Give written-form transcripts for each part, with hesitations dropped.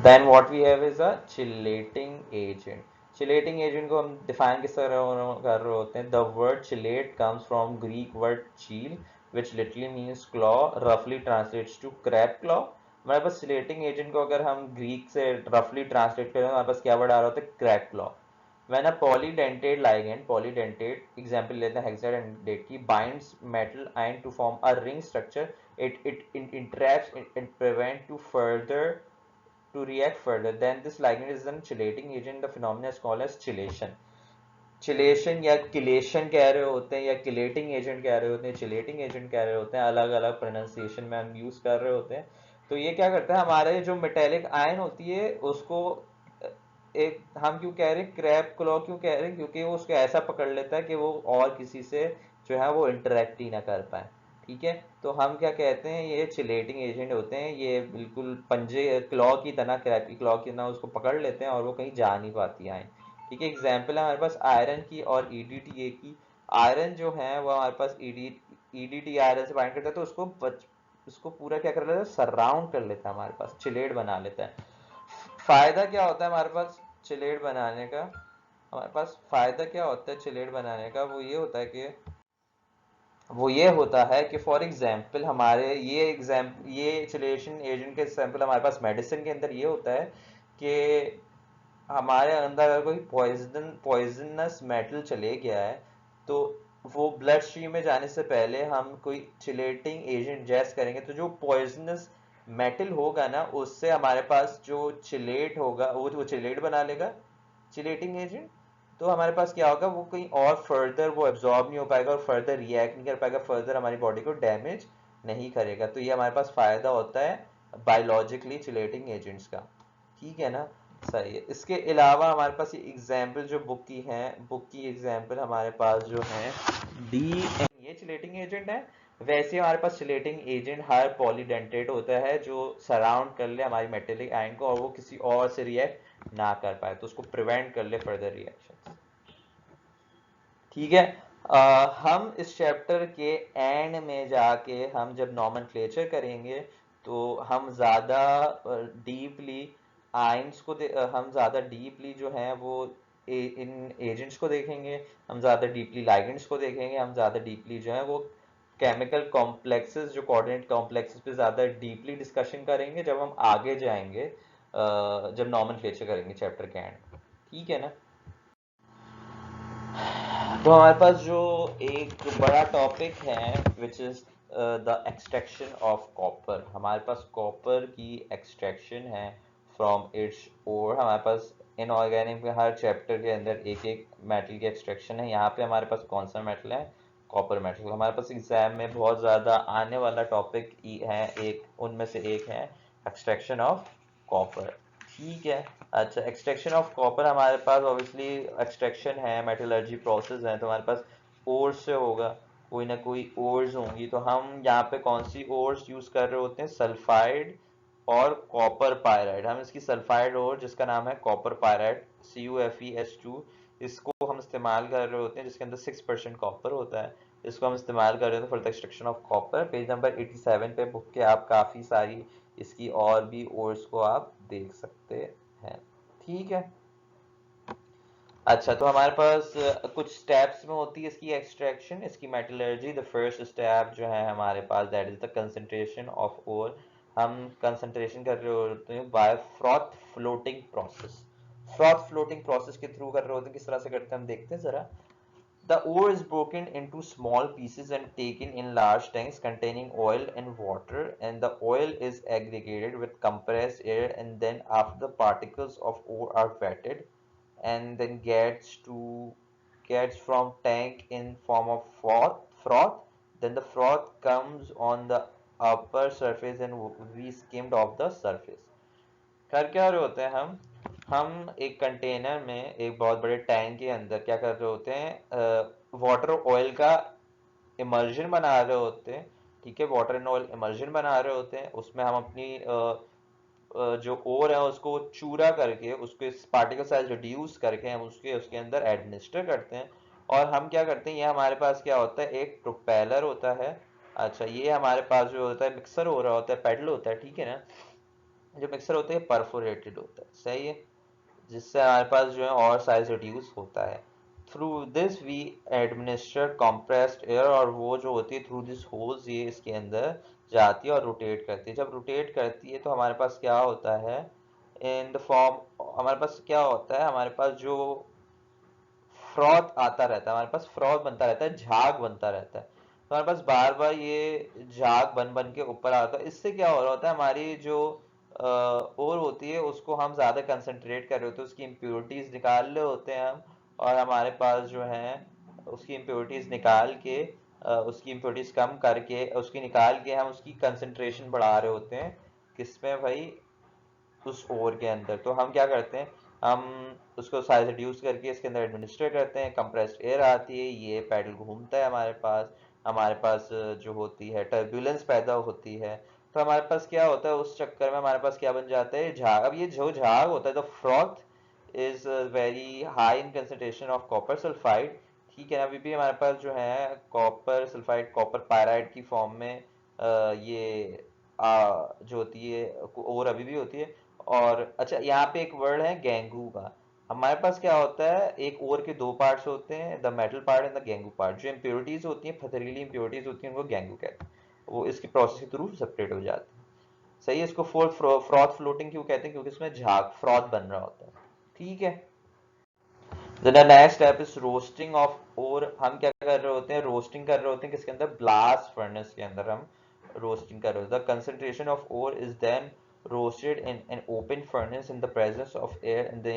Then what we have is a chelating agent. Chelating agent को हम define किस तरह कर रहे होते हैं? The word chelate comes from Greek word chele which literally means claw, रफली ट्रांसलेट्स टू क्रैब क्लॉ। हमारे पास चिलेटिंग एजेंट को अगर हम ग्रीक से रफली ट्रांसलेट करें तो हमारे पास क्या वर्ड आ रहा होता है? Crab claw. When a polydentate ligand, polydentate example लेते हैं hexadentate की, binds metal ion to form a ring structure, it interacts and prevent to react further. Then this ligand is a chelating agent. The phenomenon is called as chelation. Chelation या chelation कह रहे होते हैं, या chelating agent कह रहे होते हैं, चिलेटिंग एजेंट कह रहे होते हैं, अलग अलग प्रोनाउंसिएशन में हम यूज कर रहे होते हैं। तो ये क्या करता है, हमारे जो मेटेलिक आयन होती है उसको एक, हम क्यों कह रहे हैं क्रैब क्लॉ, क्यों कह रहे हैं? क्योंकि वो उसको ऐसा पकड़ लेता है कि वो और किसी से जो है वो इंटरेक्ट ही ना कर पाए। ठीक है, तो हम क्या कहते हैं, ये चिलेटिंग एजेंट होते हैं, ये बिल्कुल पंजे क्लॉ की तरह, क्रैब की क्लॉ की तरह उसको पकड़ लेते हैं और वो कहीं जा नहीं पाती आयन। ठीक है, एग्जाम्पल है हमारे पास आयरन की और ईडीटीए की। आयरन जो है वो हमारे पास ईडीटी आयरन से बाइंड करता है, तो उसको पूरा क्या कर लेता है? सराउंड कर लेता है, हमारे पास चिलेट बना लेता है। फायदा क्या होता है हमारे पास चिलेट बनाने का? हमारे पास फायदा क्या होता है चिलेट बनाने का? वो ये होता है कि फॉर एग्जाम्पल हमारे ये चिलेशन एजेंट के एग्जाम्पल हमारे पास मेडिसिन के अंदर ये होता है कि हमारे अंदर अगर कोई पॉइजनस मेटल चले गया है, तो वो ब्लड स्ट्रीम में जाने से पहले हम कोई चिलेटिंग एजेंट इंजेस्ट करेंगे, तो जो पॉइजनस मेटल होगा ना, उससे हमारे पास जो चिलेट होगा वो चिलेट बना लेगा, चिलेटिंग एजेंट। तो हमारे पास क्या होगा, वो कहीं और फर्दर वो एब्जॉर्ब नहीं हो पाएगा और फर्दर रिएक्ट नहीं कर पाएगा, फर्दर हमारी बॉडी को डैमेज नहीं करेगा। तो ये हमारे पास फायदा होता है बायोलॉजिकली चिलेटिंग एजेंट्स का। ठीक है ना? सही है। इसके अलावा हमारे पास ये एग्जाम्पल जो बुक की एग्जाम्पल हमारे पास जो है डी, ये चिलेटिंग एजेंट है। वैसे हमारे पास चिलेटिंग एजेंट हर पॉलीडेंटेट होता है जो सराउंड कर ले हमारी मेटेलिक आयन को और वो किसी और से रिएक्ट ना कर पाए, तो उसको प्रिवेंट कर ले फर्दर रिएक्शन। ठीक है, हम इस चैप्टर के एंड में जाके हम जब नॉमेनक्लेचर करेंगे तो हम ज़्यादा डीपली आइंस को हम ज़्यादा डीपली जो है वो इन एजेंट्स को देखेंगे, हम ज़्यादा डीपली लाइगेंड्स को देखेंगे, हम ज़्यादा डीपली जो है वो केमिकल कॉम्प्लेक्सेस, जो कोऑर्डिनेट कॉम्प्लेक्सेस पे ज़्यादा डीपली डिस्कशन करेंगे जब हम आगे जाएंगे, जब नॉमेनक्लेचर करेंगे चैप्टर के एंड। ठीक है ना? तो हमारे पास जो एक बड़ा टॉपिक है which is the extraction of copper. हमारे पास कॉपर की एक्सट्रैक्शन है फ्रॉम इट्स ओर। हमारे पास इनऑर्गेनिक में हर चैप्टर के अंदर एक एक मेटल की एक्सट्रैक्शन है। यहाँ पे हमारे पास कौन सा मेटल है? Copper metal. हमारे पास एग्जाम में बहुत ज़्यादा आने वाला टॉपिक है, एक उनमें से एक है एक्सट्रैक्शन ऑफ कॉपर। ठीक है। अच्छा, एक्सट्रैक्शन ऑफ कॉपर हमारे पास ऑब्वियसली एक्सट्रैक्शन है, मेटलर्जी प्रोसेस है, तो हमारे पास ओर्स से होगा, कोई ना कोई ओर्स होंगी। तो हम यहाँ पे कौन सी ओर्स यूज कर रहे होते हैं? सल्फाइड और कॉपर पायराइड। हम इसकी सल्फाइड ओर जिसका नाम है कॉपर पायराइड CuFeS2, इसको हम इस्तेमाल कर रहे होते हैं, जिसके अंदर 6% कॉपर होता है। इसको हम इस्तेमाल कर रहे होते हैं for the extraction of copper. Page number 87 पे बुक के आप काफ़ी सारी इसकी और भी ओर्स को आप देख सकते हैं। ठीक है। अच्छा, तो हमारे पास कुछ स्टेप्स में होती है इसकी एक्सट्रैक्शन, इसकी मेटलर्जी। द फर्स्ट स्टेप जो है हमारे पास that is the concentration of ore. हम कंसंट्रेशन कर रहे होते हैं by froth floating process. Froth floating process के थ्रू कर रहे होते हैं। किस तरह से करते हैं हम देखते हैं जरा। The ore is broken into small pieces and taken in large tanks containing oil and water, and the oil is aggregated with compressed air, and then after the particles of ore are wetted and then gets from tank in form of froth. Then the froth comes on the upper surface and we skimmed off the surface. कर क्या रहे होते हैं हम एक container में, एक बहुत बड़े टैंक के अंदर क्या कर रहे होते हैं? वाटर ऑयल का इमर्जन बना रहे होते हैं। ठीक है, वाटर एंड ऑयल इमर्जन बना रहे होते हैं। उसमें हम अपनी जो ओर है उसको चूरा करके, उसके पार्टिकल साइज रिड्यूस करके हम उसके उसके अंदर एडमिनिस्टर करते हैं। और हम क्या करते हैं, ये हमारे पास क्या होता है, एक प्रोपेलर होता है। अच्छा, ये हमारे पास जो होता है मिक्सर हो रहा होता है, पेडल होता है। ठीक है ना? जो मिक्सर होता है परफोरेटेड होता है, सही है, जिससे हमारे पास जो है और साइज रिड्यूस होता है। Through this we administer compressed air, और वो जो होती है थ्रू दिस होल्स ये इसके अंदर जाती है और रोटेट करती है। जब रोटेट करती है तो हमारे पास क्या होता है, इन द फॉर्म, हमारे पास क्या होता है, हमारे पास जो फ्रॉथ आता रहता है, हमारे पास फ्रॉथ बनता रहता है, झाग बनता रहता है। तो हमारे पास बार बार ये झाग बन बन के ऊपर आता है। इससे क्या हो रहा होता है, हमारी जो ओर होती है उसको हम ज्यादा कंसंट्रेट कर रहे होते हैं, उसकी इम्प्योरिटीज निकाल रहे होते हैं हम, और हमारे पास जो है उसकी इम्प्योरिटीज निकाल के उसकी इम्प्योरिटीज कम करके उसकी निकाल के हम उसकी कंसंट्रेशन बढ़ा रहे होते हैं, किसमें भाई, उस ओवर के अंदर। तो हम क्या करते हैं, हम उसको साइज रिड्यूस करके इसके अंदर एडमिनिस्ट्रेट करते हैं, कंप्रेस्ड एयर आती है, ये पैडल घूमता है हमारे पास जो होती है टर्बुलेंस पैदा होती है। तो हमारे पास क्या होता है, उस चक्कर में हमारे पास क्या बन जाता है, झाग। अब ये जो झाग होता है, the froth is very high in concentration of copper sulphide, ठीक है ना। अभी भी हमारे पास जो है कॉपर सल्फाइड, कॉपर पायराइड की फॉर्म में ये जो होती है और अभी भी होती है। और अच्छा, यहाँ पे एक वर्ड है गेंगू का। हमारे पास क्या होता है, एक ओर के दो पार्ट्स होते हैं, the metal part and the gangue part. जो इम्प्योरिटीज होती हैं, पथरीली इम्प्योरिटीज होती हैं, उनको गेंगू कहते हैं। वो इसकी प्रोसेस के थ्रू सेपरेट हो जाती है, सही है। इसको फ्रॉथ फ्लोटिंग क्यों कहते हैं, क्योंकि इसमें झाग फ्रॉथ बन रहा होता है, ठीक है। The next step is roasting of ore. हम क्या कर रहे होते हैं, रोस्टिंग कर रहे होते हैं, किसके अंदर, ब्लास्ट फर्नेस के अंदर हम रोस्टिंग कर रहे होते हैं। The concentration of ore is then roasted in an open furnace in the presence of air, and the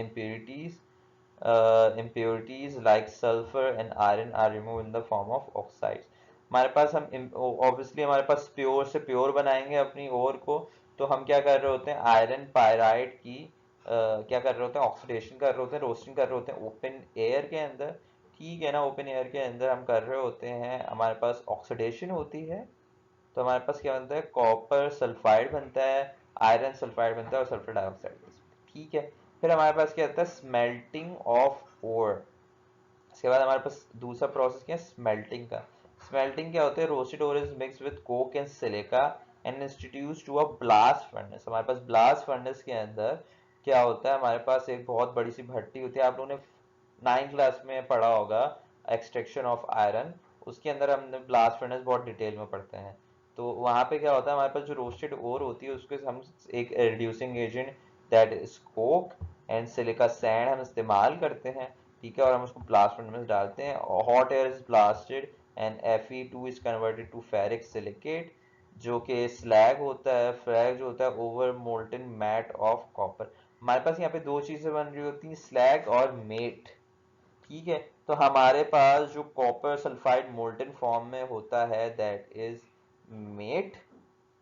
impurities like sulfur and iron are removed in the form of oxides। हमारे पास हम obviously हमारे पास pure से pure बनाएंगे अपनी ओर को, तो हम क्या कर रहे होते हैं, आयरन पायराइड की क्या कर रहे होते हैं, ऑक्सीडेशन कर रहे होते हैं, रोस्टिंग कर रहे होते हैं ओपन एयर के अंदर, ठीक है ना। ओपन एयर के अंदर हम कर रहे होते हैं, हमारे पास ऑक्सीडेशन होती है, तो हमारे पास क्या बनता है, कॉपर सल्फाइड बनता है, आयरन सल्फाइड बनता है और सल्फर डाइऑक्साइड, ठीक है। फिर हमारे पास क्या होता है, स्मेल्टिंग ऑफ ओर। इसके बाद हमारे पास दूसरा प्रोसेस क्या है, स्मेल्टिंग का। स्मेल्टिंग क्या होता है, roasted ore is mix with coke and silica and introduced to a blast furnace. हमारे पास ब्लास्ट फर्नेस के अंदर क्या होता है, हमारे पास एक बहुत बड़ी सी भट्टी होती है, आप लोगों ने 9th क्लास में पढ़ा होगा, एक्सट्रैक्शन ऑफ आयरन। उसके अंदर हमने ब्लास्ट फर्नेस बहुत डिटेल में पढ़ते हैं। तो वहां पे क्या होता है, हमारे पास जो रोस्टेड ओर होती है उसके हम एक reducing agent that is Coke and silica sand हम इस्तेमाल करते हैं, ठीक है, और हम उसको ब्लास्ट फर्नेस में डालते हैं। Hot air is blasted and Fe2 is converted to ferric silicate, जो कि स्लैग होता है। फ्लैग जो होता है over molten matte of copper. हमारे पास यहाँ पे दो चीजें बन रही होती हैं, स्लैग और मेट, ठीक है। तो हमारे पास जो कॉपर सल्फाइड मोल्टन फॉर्म में होता है दैट इज मेट,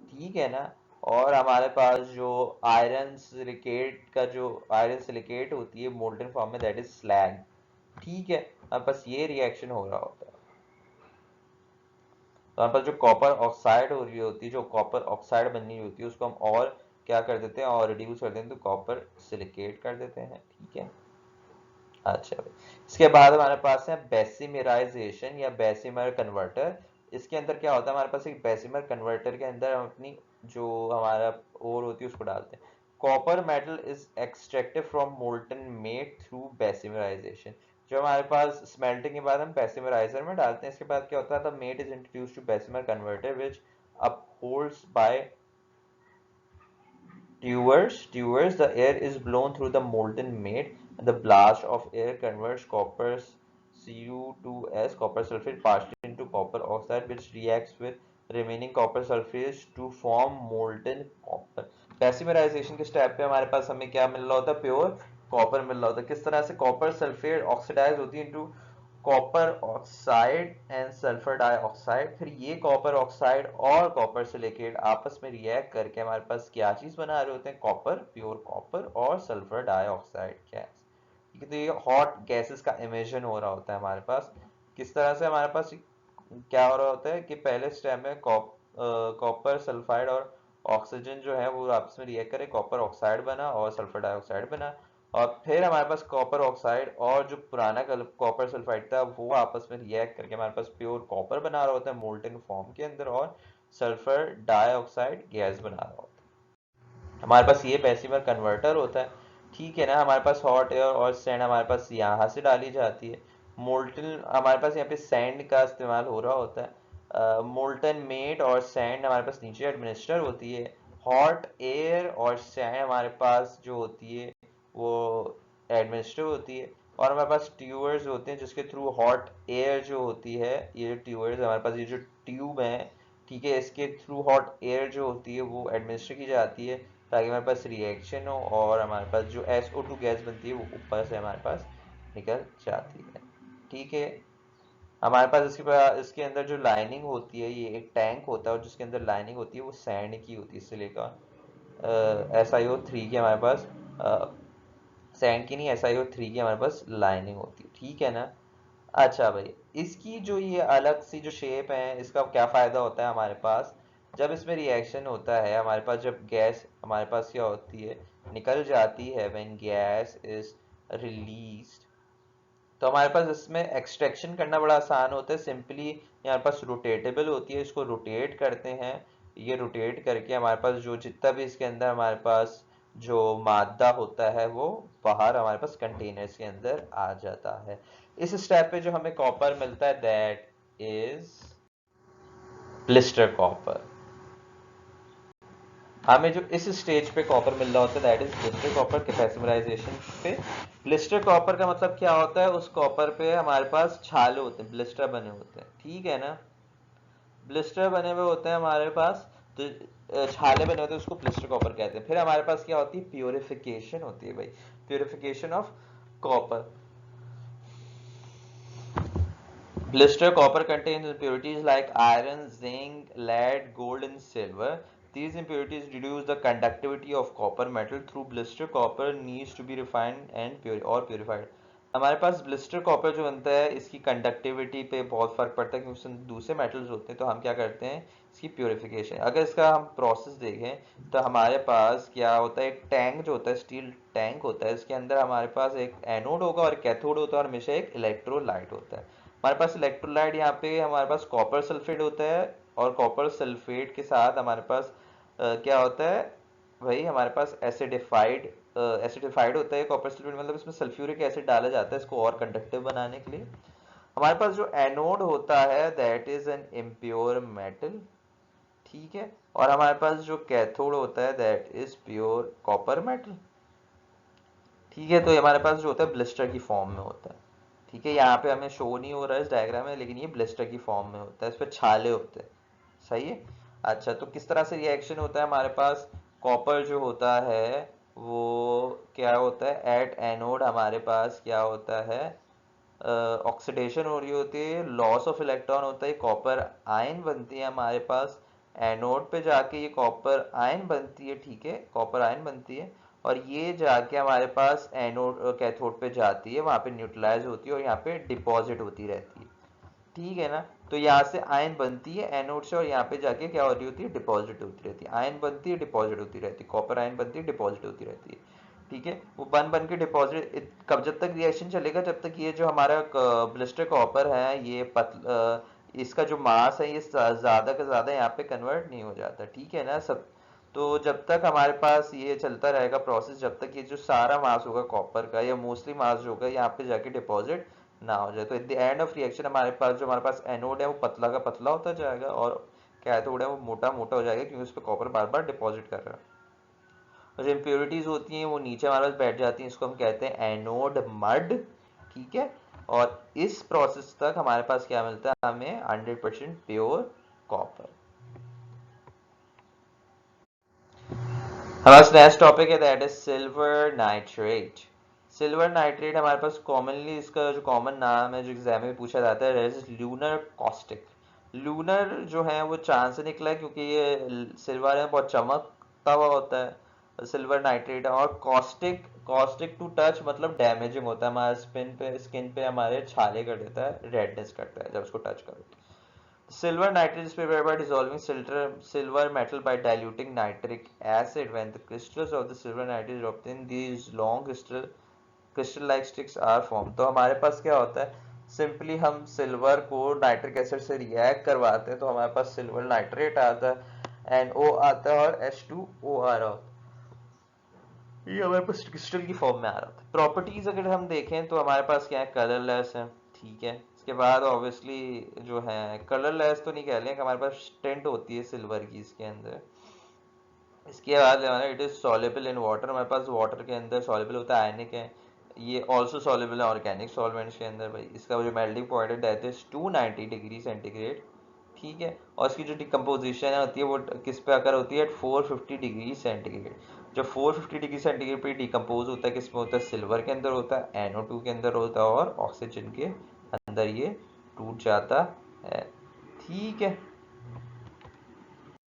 ठीक है ना। और हमारे पास जो आयरन सिलिकेट का जो आयरन सिलिकेट होती है मोल्टन फॉर्म में, दैट इज स्लैग, ठीक है। हमारे पास ये रिएक्शन हो रहा होता है। तो हमारे पास जो कॉपर ऑक्साइड हो रही होती है, जो कॉपर ऑक्साइड बननी होती है, उसको हम और क्या कर देते हैं, और रिड्यूस कर देते हैं, तो कॉपर सिलिकेट कर देते हैं, ठीक है। अच्छा भाई, इसके बाद हमारे पास है बेसिमराइजेशन या बेसिमर कन्वर्टर। इसके अंदर क्या होता है, हमारे पास एक बेसिमर कन्वर्टर के अंदर हम अपनी जो हमारा ओर होती है उसको डालते हैं। Copper metal is extracted from molten matte through bessemerisation. जो हमारे पास स्मेल्टिंग के बाद हम बेसिमराइजर में डालते हैं। इसके बाद क्या होता है, the matte is introduced to Bessemer converter which upholds by Dewars, the air is blown through the molten matte, and the blast of air converts copper Cu2s, copper sulfate, partially into copper oxide, which reacts with remaining copper sulfates to form molten copper. Pessimerization के step पे हमारे पास हमें क्या मिल रहा होता है, pure copper मिल रहा होता है। किस तरह से, कॉपर सल्फेट ऑक्सीडाइज होती है into copper oxide and sulphur dioxide. फिर ये कॉपर ऑक्साइड और कॉपर सिलिकेट आपस में रिएक्ट करके हमारे पास क्या चीज बना रहे होते हैं, कॉपर, प्योर कॉपर और सल्फर डाइऑक्साइड गैस, ठीक है। तो ये हॉट गैसेस का इमिशन हो रहा होता है हमारे पास। किस तरह से हमारे पास क्या हो रहा होता है कि पहले स्टेप में कॉपर सल्फाइड और ऑक्सीजन जो है वो आपस में रिएक्ट करे, कॉपर ऑक्साइड बना और सल्फर डाइऑक्साइड बना। और फिर हमारे पास कॉपर ऑक्साइड और जो पुराना कॉपर सल्फाइड था वो आपस में रिएक्ट करके हमारे पास प्योर कॉपर बना रहा होता है मोल्टेन फॉर्म के अंदर, और सल्फर डाइऑक्साइड गैस बना रहा होता है। हमारे पास ये पैसिवर कन्वर्टर होता है, ठीक है ना। हमारे पास हॉट एयर और सैंड हमारे पास यहाँ से डाली जाती है। मोल्टन हमारे पास यहाँ पे सैंड का इस्तेमाल हो रहा होता है। मोल्टन मेट और सैंड हमारे पास नीचे एडमिनिस्टर होती है। हॉट एयर और सैंड हमारे पास जो होती है वो एडमिनिस्टर होती है। और हमारे पास ट्यूबर्स होते हैं जिसके थ्रू हॉट एयर जो होती है, ये ट्यूबर्स हमारे पास, ये जो ट्यूब है, ठीक है, इसके थ्रू हॉट एयर जो होती है वो एडमिनिस्टर की जाती है ताकि हमारे पास रिएक्शन हो और हमारे पास जो SO2 गैस बनती है वो ऊपर से हमारे पास निकल जाती है, ठीक है। हमारे पास इसके अंदर जो लाइनिंग होती है, ये एक टैंक होता है और जिसके अंदर लाइनिंग होती है वो सैंड की होती है, सिलिकॉन SiO3 की हमारे पास सैंड की नहीं, SiO3 की हमारे पास लाइनिंग होती है, ठीक है ना। अच्छा भाई, इसकी जो ये अलग सी जो शेप है, इसका क्या फायदा होता है हमारे पास, जब इसमें रिएक्शन होता है हमारे पास, जब गैस हमारे पास क्या होती है, निकल जाती है, व्हेन गैस इज रिलीज्ड, तो हमारे पास इसमें एक्सट्रैक्शन करना बड़ा आसान होता है। सिंपली हमारे पास रोटेटेबल होती है, इसको रोटेट करते हैं, ये रोटेट करके हमारे पास जो जितना भी इसके अंदर हमारे पास जो मादा होता है वो बाहर हमारे पास कंटेनर्स के अंदर आ जाता है। इस स्टेप पे जो हमें कॉपर मिलता है दैट इज ब्लिस्टर कॉपर। हमें जो इस स्टेज पे कॉपर मिल रहा होता है दैट इज ब्लिस्टर कॉपर के पैसिवराइजेशन पे। ब्लिस्टर कॉपर का मतलब क्या होता है, उस कॉपर पे हमारे पास छाले होते हैं, ब्लिस्टर बने होते हैं, ठीक है ना। ब्लिस्टर बने हुए होते हैं हमारे पास, तो छाले बने होते हैं, उसको ब्लिस्टर कॉपर कहते हैं। फिर हमारे पास क्या होती है, प्योरिफिकेशन होती है भाई, purification of copper. Blister copper contains impurities like iron, zinc, lead, gold, and silver. These impurities reduce the conductivity of copper metal. Through blister, copper needs to be refined and purified. हमारे पास blister copper जो बनता है, इसकी conductivity पे बहुत फर्क पड़ता है क्योंकि उसमें दूसरे मेटल्स होते हैं, तो हम क्या करते हैं, इसकी प्योरिफिकेशन। अगर इसका हम प्रोसेस देखें तो हमारे पास क्या होता है, एक टैंक जो होता है, स्टील टैंक होता है, इसके अंदर हमारे पास एक एनोड होगा और कैथोड होता है और हमेशा एक इलेक्ट्रोलाइट होता है। हमारे पास इलेक्ट्रोलाइट यहाँ पे हमारे पास कॉपर सल्फेट होता है और कॉपर सल्फेट के साथ हमारे पास क्या होता है भाई, हमारे पास एसिडिफाइड होता है कॉपर सल्फेट, मतलब इसमें सल्फ्यूरिक एसिड डाला जाता है इसको और कंडक्टिव बनाने के लिए। हमारे पास जो एनोड होता है that is an impure metal, ठीक है। और हमारे पास जो कैथोड होता है that is pure copper metal, ठीक है। तो ये हमारे पास जो होता है ब्लिस्टर की फॉर्म में होता है, ठीक है। यहाँ पे हमें शो नहीं हो रहा है इस डायग्राम में, लेकिन ये ब्लिस्टर की फॉर्म में होता है, इस पर छाले होते हैं, सही है। अच्छा, तो किस तरह से रिएक्शन होता है हमारे पास, कॉपर जो होता है वो क्या होता है, एट एनोड हमारे पास क्या होता है, ऑक्सीडेशन हो रही होती है, लॉस ऑफ इलेक्ट्रॉन होता है, कॉपर आयन बनती है हमारे पास, एनोड पे जाके ये कॉपर आयन बनती है, ठीक है, कॉपर आयन बनती है, और ये जाके हमारे पास एनोड कैथोड पे जाती है, वहां पे न्यूट्रलाइज होती है और यहाँ पे डिपॉजिट होती रहती है, ठीक है ना। तो यहाँ से आयन बनती है एनोड से और यहाँ पे जाके क्या हो रही होती है, डिपॉजिट होती रहती है, आयन बनती है डिपॉजिट होती रहती है, कॉपर आयन बनती है डिपॉजिट होती रहती है, ठीक है। वो बन के डिपॉजिट कब, जब तक रिएक्शन चलेगा जब तक ये जो हमारा ब्लिस्टर कॉपर है ये इसका जो मास है ये ज्यादा का ज्यादा यहाँ पे कन्वर्ट नहीं हो जाता, ठीक है ना सब। तो जब तक हमारे पास ये चलता रहेगा प्रोसेस, जब तक ये जो सारा मास होगा कॉपर का या मोस्टली मास जो होगा यहाँ पे जाके डिपॉजिट ना हो जाए, तो at the end of reaction हमारे पास एनोड है वो पतला का पतला होता जाएगा और कैथोड है वो मोटा मोटा हो जाएगा क्योंकि उस पर कॉपर बार बार डिपॉजिट कर रहा है। और जो इम्प्योरिटीज होती हैं वो नीचे हमारे पास बैठ जाती हैं, इसको हम कहते हैं एनोड मड, ठीक है। और इस प्रोसेस तक हमारे पास क्या मिलता है, हमें 100% प्योर कॉपर। हमारा नेक्स्ट टॉपिक है that is silver nitrate. Silver nitrate हमारे पास कॉमनली इसका जो कॉमन नाम है जो एग्जाम में पूछा जाता है that is lunar caustic. Lunar जो है वो चांद से निकला है क्योंकि ये सिल्वर है बहुत चमकता हुआ होता है, सिल्वर नाइट्रेट है। और कॉस्टिक, कॉस्टिक टू टच मतलब डैमेजिंग होता है, हमारे स्किन पे हमारे छाले कर देता है, रेडनेस करता है जब उसको टच करो। Silver nitrate is prepared by dissolving silver metal by diluting nitric acid. When the crystals of the silver nitrate are obtained, these long crystal-like sticks are formed. तो हमारे पास क्या होता है, सिंपली हम सिल्वर को नाइट्रिक एसिड से react करवाते हैं तो हमारे पास सिल्वर नाइट्रेट आता है, NO आता है और H2O आ रहा होता है। ये हमारे पास क्रिस्टल की फॉर्म में आ रहा था। प्रॉपर्टीज अगर हम देखें तो हमारे पास क्या है, कलरलेस है, ठीक है। इसके बाद ऑब्वियसली जो है कलरलेस तो नहीं कह लें, हमारे पास टिंट होती है सिल्वर की इसके अंदर। इसके बाद हमारा it is soluble in water, हमारे पास वाटर के अंदर सॉल्युबल होता है, आयनिक है। ये ऑल्सो सॉल्युबल है ऑर्गेनिक सॉल्वेंट्स के अंदर भाई। इसका जो मेल्टिंग पॉइंट है दैट इज 290 डिग्री सेंटीग्रेड, ठीक है। और इसकी जो डिकम्पोजिशन होती है वो किस पे आकर होती है, 450 डिग्री सेंटीग्रेड। जब 450 डिग्री सेंटीग्रेड पे डिकम्पोज होता है, किस में होता है, सिल्वर के अंदर होता है, NO2 के अंदर होता है और ऑक्सीजन के अंदर ये टूट जाता है, ठीक है।